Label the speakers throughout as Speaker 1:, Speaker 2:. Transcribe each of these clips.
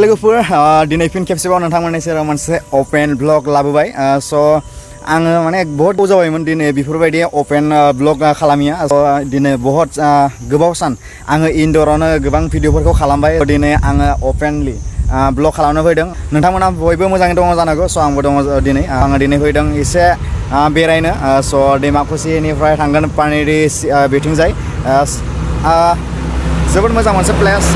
Speaker 1: लोगोफोर दिनै फिन खेबसेबाव नोंथांमोननि सेराव मोनसे अपेन ब्लग लाबोबाय स' आङो माने बहुत गोबाव जाबायमोन दिनै बेफोरबायदि अपेन ब्लग खालामिया दिनै बहुत गोबाव सान आङो इनडोरावनो गोबां भिडिअफोरखौ खालामबाय दिनै आङो अपेनलि ब्लग खालामनो फैदों नोंथांमोना बयबो मोजाङै दङ जानांगौ स' आंबो दङ दिनै आङो दिनै फैदों एसे बेरायनो स' दैमाकुसिनिफ्राय थांगोन पानेरि बिथिंजाय जोबोद मोजां मोनसे प्लेस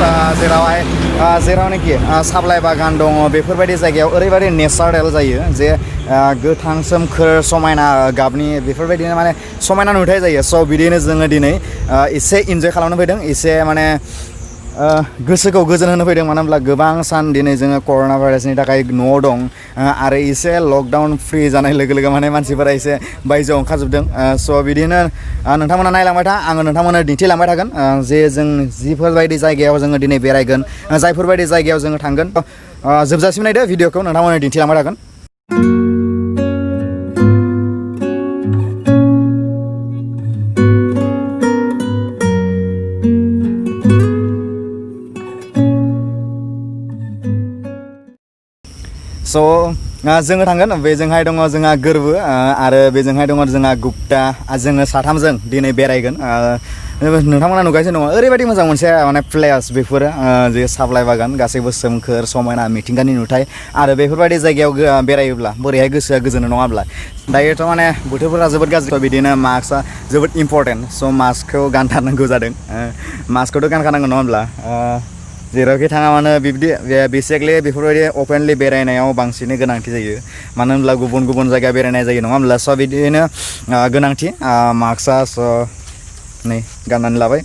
Speaker 1: जेरावनाखि साबलाइ बागान दङ बेफोरबायदि जायगायाव ओरैबायदि नेचारेल जायो जे गोथां सोमखोर समायना गाबनि बेफोरबायदिनो माने समायना नुथाय जायो स' बिदिनो जोङो दिनै एसे इन्जय खालामनो फैदों एसे माने गोसोखौ गोजोन होनो फैदों मानो होनब्ला गोबां सान दिनै जोङो कर'ना भाइरासनि थाखाय न'आव दं आरो एसे लकडाउन फ्रि जानाय लोगो लोगो माने मानसिफोरा एसे बायजोआव ओंखारजोबदों स' बिदिनो नोंथांमोना नायलांबाय था आङो नोंथांमोननो दिन्थिलांबाय थागोन जे जों जिफोरबायदि जायगायाव जोङो दिनै बेरायगोन जायफोरबायदि जायगायाव जोङो थांगोन जोबजासिम नायदो भिडिअखौ नोंथांमोननो दिन्थिलांबाय थागोन स' जोङो थांगोन बेजोंहाय दङ जोंहा गोरबो आरो बेजोंहाय दङ जोंहा गुप्ता जोङो साथामजों दिनै बेरायगोन नोंथांमोना नुगासिनो दङ ओरैबायदि मोजां मोनसे माने प्लेस बेफोरो जे साबलाइ बागान गासैबो सोमखोर समायना मिथिंगानि नुथाय आरो बेफोरबायदि जायगायाव बेरायोब्ला बोरैहाय गोसोआ गोजोनो नङाब्ला दायोथ' माने बोथोरफोरा जोबोद गाज्रि बिदिनो मास्कआ जोबोद इम्परटेन्ट स' मास्कखौ गानथारनांगौ जादों मास्कखौथ' गानखानांगौ नङा होमब्ला जेरावखि थाङा मानो बिब्दि बेसिकलि बेफोरबायदि अपेनलि बेरायनायाव बांसिनै गोनांथि जायो मानो होनब्ला गुबुन गुबुन जायगा बेरायनाय जायो नङा होमब्ला स' बिदिनो गोनांथि मास्कआ स' नै गाननानै लाबाय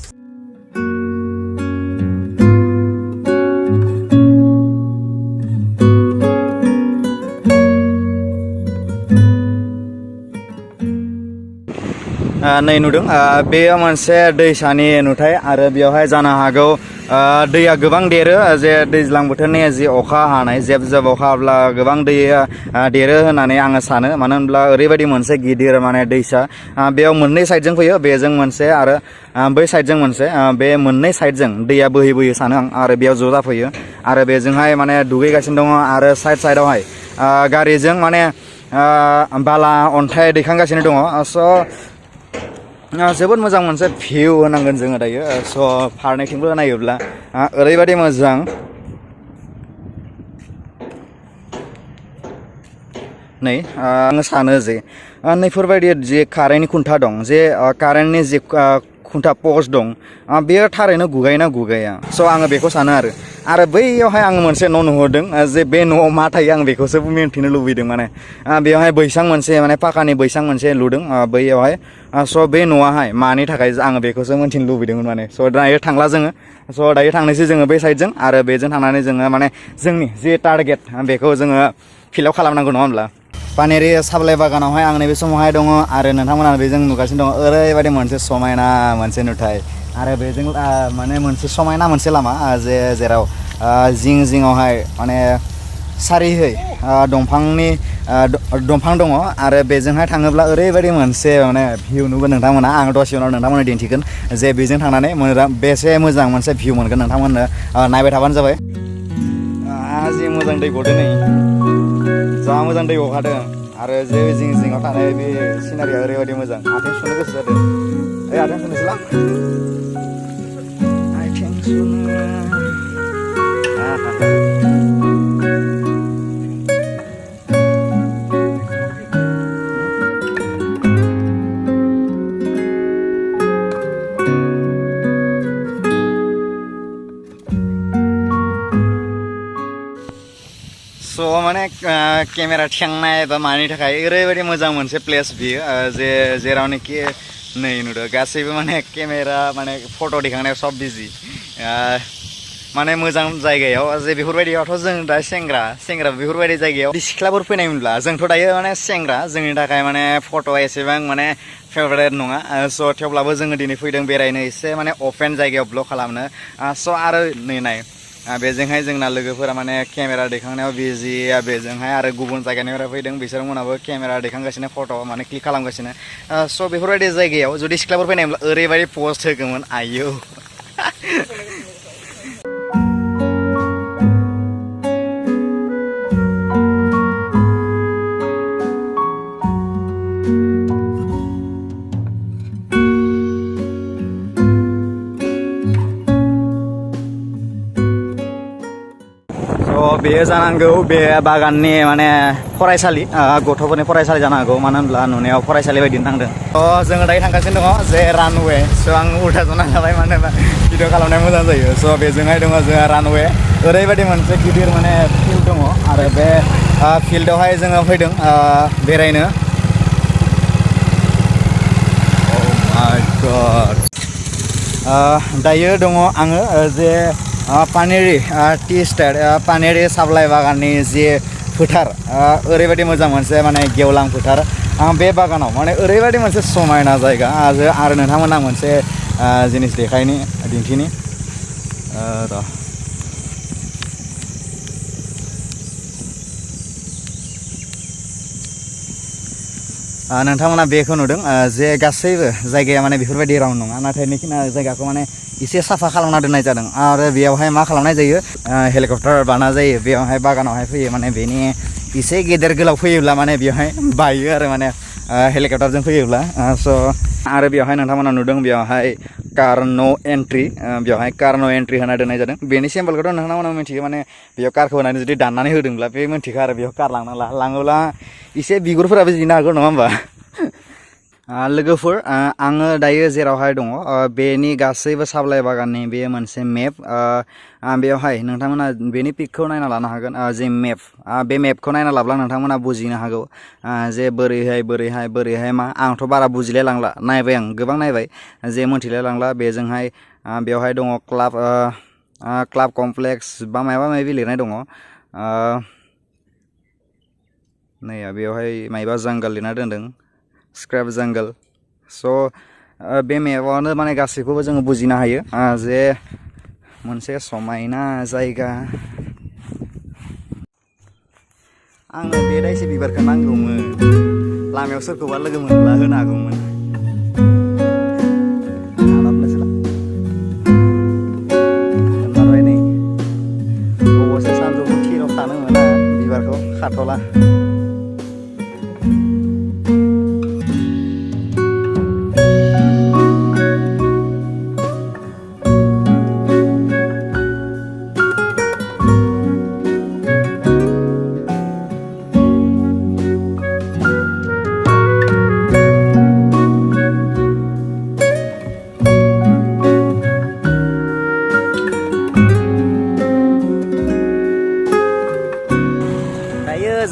Speaker 1: नै नुदों बेयो मोनसे दैसानि नुथाय आरो बेयावहाय जानो हागौ दैया गोबां देरो जे दैज्लां बोथोरनि जि अखा हानाय जेब जेब अखा हाब्ला गोबां दैया देरो होननानै आङो सानो मानो होनब्ला ओरैबायदि मोनसे गिदिर माने दैसा बेयाव मोननै साइडजों फैयो बेजों मोनसे आरो बै साइडजों मोनसे बे मोननै साइडजों दैया बोहैबोयो सानो आं आरो बेयाव ज' जाफैयो आरो बेजोंहाय माने दुगैगासिनो दङ आरो साइडआवहाय गारिजों माने बाला अन्थाइ दैखांगासिनो दङ स' जोबोद मोजां मोनसे भिउ होनांगोन जोङो दायो स' फारनैथिंबो नायोब्ला ओरैबायदि मोजां नै आङो सानो जे नैफोरबायदि जे कारेन्टनि खुन्था दं जे कारेन्टनि जे खुन्था पस्ट दं बेयो थारैनो गुगायोना गुगाया स' आङो बेखौ सानो आरो बैयावहाय आङो मोनसे न' नुहुरदों जे बे न'आव मा थायो आं बेखौसो मिन्थिनो लुबैदों माने बेवहाय बैसां मोनसे माने पाकानि बैसां मोनसे लुदों बैयावहाय स' बे न'आहाय मानि थाखाय आङो बेखौसो मिन्थिनो लुबैदोंमोन माने स' दायो थांला जोङो स' दायो थांनोसै जोङो बे साइडजों आरो बेजों थांनानै जोङो माने जोंनि जे टारगेट बेखौ जोङो फिलआप खालामनांगौ नङा होमब्ला पानेरि साबलाइ बागानावहाय आं नैबे समावहाय दङ आरो नोंथांमोना बेजों नुगासिनो दङ ओरैबायदि मोनसे समायना मोनसे नुथाय आरो बेजों माने मोनसे समायना मोनसे लामा जेराव जिं जिङावहाय माने सारिहै दंफां दङ आरो बेजोंहाय थाङोब्ला ओरैबायदि मोनसे माने भिउ नुगोन नोंथांमोना आं दसे उनाव नोंथांमोननो दिन्थिगोन जे बेजों थांनानै बेसे मोजां मोनसे भिउ मोनगोन नोंथांमोननो नायबाय थाबानो जाबाय जि मोजां दै गदों नै जा मोजां दै अखादों आरो जे जिं जिङाव थानाय बे सिनारिया ओरैबायदि मोजां आथिं सुनो गोसो जादों आथिं सुनोसैलां आथिं सुनो स' माने केमेरा थिखांनाय बा मानि थाखाय ओरैबायदि मोजां मोनसे प्लेस बियो जेरावनोखि नै नुदों गासैबो माने केमेरा माने फट' दिखांनायाव सब बिजि माने मोजां जायगायाव जे बेफोरबायदियावथ' जों दा सेंग्रा बेफोरबायदि जायगायाव सिख्लाफोर फैनायमोनब्ला जोंथ' दायो माने सेंग्रा जोंनि थाखाय माने फट'आ एसेबां माने फेभरेट नङा स' थेवब्लाबो जोङो दिनै फैदों बेरायनो एसे माने अपेन जायगायाव ब्लग खालामनो स' आरो नै नाय बेजोंहाय जोंना लोगोफोरा माने केमेरा दैखांनायाव बिजि बेजोंहाय आरो गुबुन जायगानिफ्राय फैदों बिसोरमोनाबो केमेरा दैखांगासिनो फट' माने क्लिक खालामगासिनो स' बेफोरबायदि जायगायाव जुदि सिख्लाफोर फैनायब्ला ओरैबायदि पस्ट होगौमोन आयौ बेयो जानांगौ बे बागाननि माने फरायसालि गथ'फोरनि फरायसालि जानो हागौ मानो होनब्ला नुनायाव फरायसालि बायदि नांदों जोङो दायो थांगासिनो दङ जे रानवे स' आं उल्था जना लाबाय मानो होनबा भिडिअ खालामनाया मोजां जायो स' बेजोंहाय दङ जोंहा रानवे ओरैबायदि मोनसे गिदिर माने फिल्ड दङ आरो बे फिल्डआवहाय जोङो फैदों बेरायनो दायो दङ आङो जे पानेरि टि स्टेट पानेरि साप्लाइ बागाननि जे फोथार ओरैबायदि मोजां मोनसे माने गेवलां फोथार आं बे बागानाव माने ओरैबायदि मोनसे समायना जायगा आरो नोंथांमोना मोनसे जिनिस दिन्थिनि र' नोंथांमोना बेखौ नुदों जे गासैबो जायगाया माने बेफोरबायदि राउन्ड नङा नाथाय नैखिना जायगाखौ माने एसे साफा खालामना दोननाय जादों आरो बेयावहाय मा खालामनाय जायो हेलिकप्टार बाना जायो बेयावहाय बागानावहाय फैयो माने बेनि एसे गेदेर गोलाव फैयोब्ला माने बेवहाय बायो आरो माने हेलिकप्टारजों फैयोब्ला स' आरो बेवहाय नोंथांमोना नुदों बेवहाय कार नो एन्ट्रि बेवहाय कार नो एन्ट्रि होना दोननाय जादों बेनि सिम्बलखौथ' नोंथांमोना मिथियो माने बेयाव कारखौ होनानै जुदि दाननानै होदोंब्ला बे मिथिखा आरो बेयाव कार लाङोब्ला एसे बिगुरफोराबो जिनो हागौ नङा होमबा लोगोफोर आङो दायो जेरावहाय दङ बेनि गासैबो साप्लाइ बागाननि बे मोनसे मेप बेवहाय नोंथांमोना बेनि पिकखौ नायना लानो हागोन जे मेप बे मेपखौ नायना लाब्ला नोंथांमोना बुजिनो हागौ जे बोरैहाय मा आंथ' बारा बुजिलाय लांला नायबाय आं गोबां नायबाय जे मोनथिलाय लांला बेजोंहाय बेवहाय दङ क्लाब कमप्लेक्स बा माबा माबि लिरनाय दङ नै बेवहाय मायबा जांगाल लिरना दोनदों स्क्रेप जांगल स' बे मेपावनो माने गासैखौबो जोङो बुजिनो हायो जे मोनसे समायना जायगा आंनो बे दायसे बिबारखौ नांगौमोन लामायाव सोरखौबा लोगो मोनब्ला होनो हागौमोन नै अबस्था सानजौफु थिराव थानो मोना बिबारखौ खाथ'ला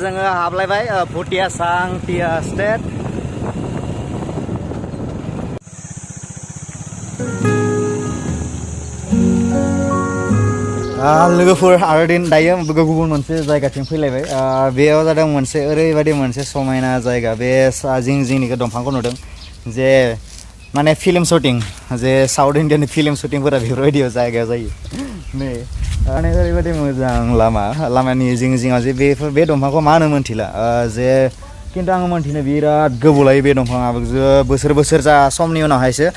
Speaker 1: जोङो हाबलायबाय भुटिया सां टिया स्टेट लोगोफोर आरो दायो गुबुन मोनसे जायगाथिं फैलायबाय बेयाव जादों मोनसे ओरैबायदि मोनसे समायना जायगा बे जिंनिखौ दंफांखौ नुदों जे माने फिल्म शुटिं जे साउथ इन्डियानि फिल्म शुटिंफोरा बेफोरबायदियाव जायगायाव जायो नै माने ओरैबायदि मोजां लामानि जिङाव जे बे दंफांखौ मा होनो मोनथिला जे खिन्थु आङो मोनथिनो बिराद गोबाव लायो बे दंफाङा बोसोर जा समनि उनावहायसो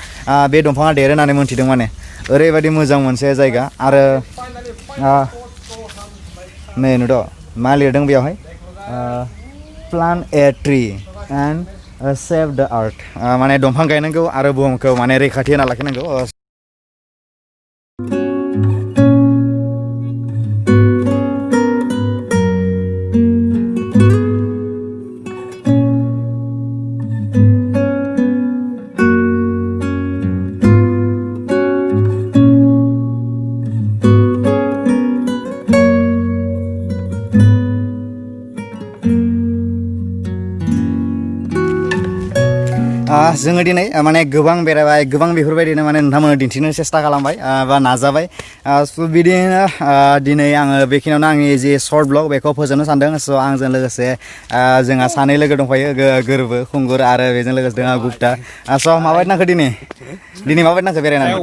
Speaker 1: बे दंफाङा देरो होननानै मोनथिदों माने ओरैबायदि मोजां मोनसे जायगा आरो नै नुद' मा लिरदों बेयावहाय plant a tree and save the earth माने दंफां गायनांगौ आरो बुहुमखौ माने रैखाथि होना लाखिनांगौ जोङो दिनै माने गोबां बेरायबाय गोबां बेफोरबायदिनो माने नोंथांमोननो दिन्थिनो सेस्था खालामबाय बा नाजाबाय स' बिदिनो दिनै आङो बेखिनियावनो आंनि जि सर्ट ब्लग बेखौ फोजोबनो सानदों स' आंजों लोगोसे जोंहा सानै लोगो दंफायो गोरबो खुंगुर आरो बेजों लोगोसे दङ गुप्ता स' माबायदि नांखो दिनै माबायदि नांखो बेरायनानै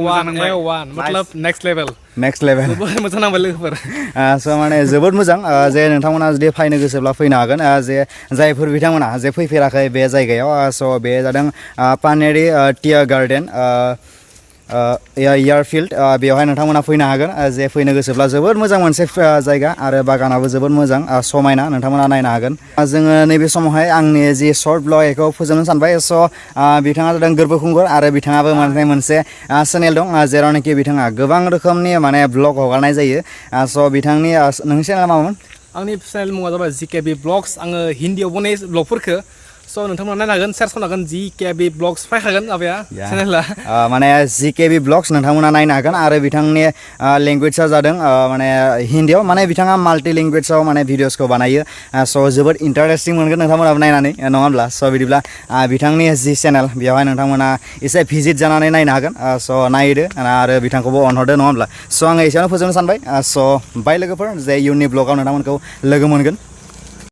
Speaker 1: नेक्स्ट लेभेल जोबोद मोजां नांबाय लोगोफोर स' माने जोबोद मोजां जे नोंथांमोना जुदि फैनो गोसोब्ला फैनो हागोन जे जायफोर बिथांमोना जे फैफेराखै बे जायगायाव स' बे जादों पानेरि टिया गार्डेन एयारफिल्ड बेवहाय नोंथांमोना फैनो हागोन जे फैनो गोसोब्ला जोबोद मोजां मोनसे जायगा आरो बागानाबो जोबोद मोजां समायना नोंथांमोना नायनो हागोन जोङो नैबे समावहाय आंनि जि सर्ट ब्लग बेखौ फोजोबनो सानबाय स' बिथाङा जादों गोरबो खुंगुर आरो बिथाङाबो माने मोनसे चेनेल दं जेरावनाखि बिथाङा गोबां रोखोमनि माने ब्लग हगारनाय जायो स' बिथांनि नोंनि चेनेला मामोन
Speaker 2: आंनि चेनेल मुङा जाबाय जिकेबि ब्लग्स आङो हिन्दीयाव बनायो ब्लगफोरखौ स' नोंथांमोना नायनो हागोन सार्च खालामनो हागोन जिकेबि ब्लग्स फैखागोन माबाया चेनेला
Speaker 1: माने जिकेबि ब्लग्स नोंथांमोना नायनो हागोन आरो बिथांनि लेंगुवेजआ जादों माने हिन्दीयाव माने बिथाङा माल्टि लेंगुवेजआव माने भिडिअसखौ बानायो स' जोबोद इन्टारेस्टिं मोनगोन नोंथांमोनाबो नायनानै नङा होमब्ला स' बिदिब्ला बिथांनि जि चेनेल बेवहाय नोंथांमोना एसे भिजिट जानानै नायनो हागोन स' नायदो आरो बिथांखौबो अनहरदो नङा होमब्ला स' आङो एसेयावनो फोजोबनो सानबाय स' बाय लोगोफोर जे इयुननि ब्लगाव नोंथांमोनखौ लोगो मोनगोन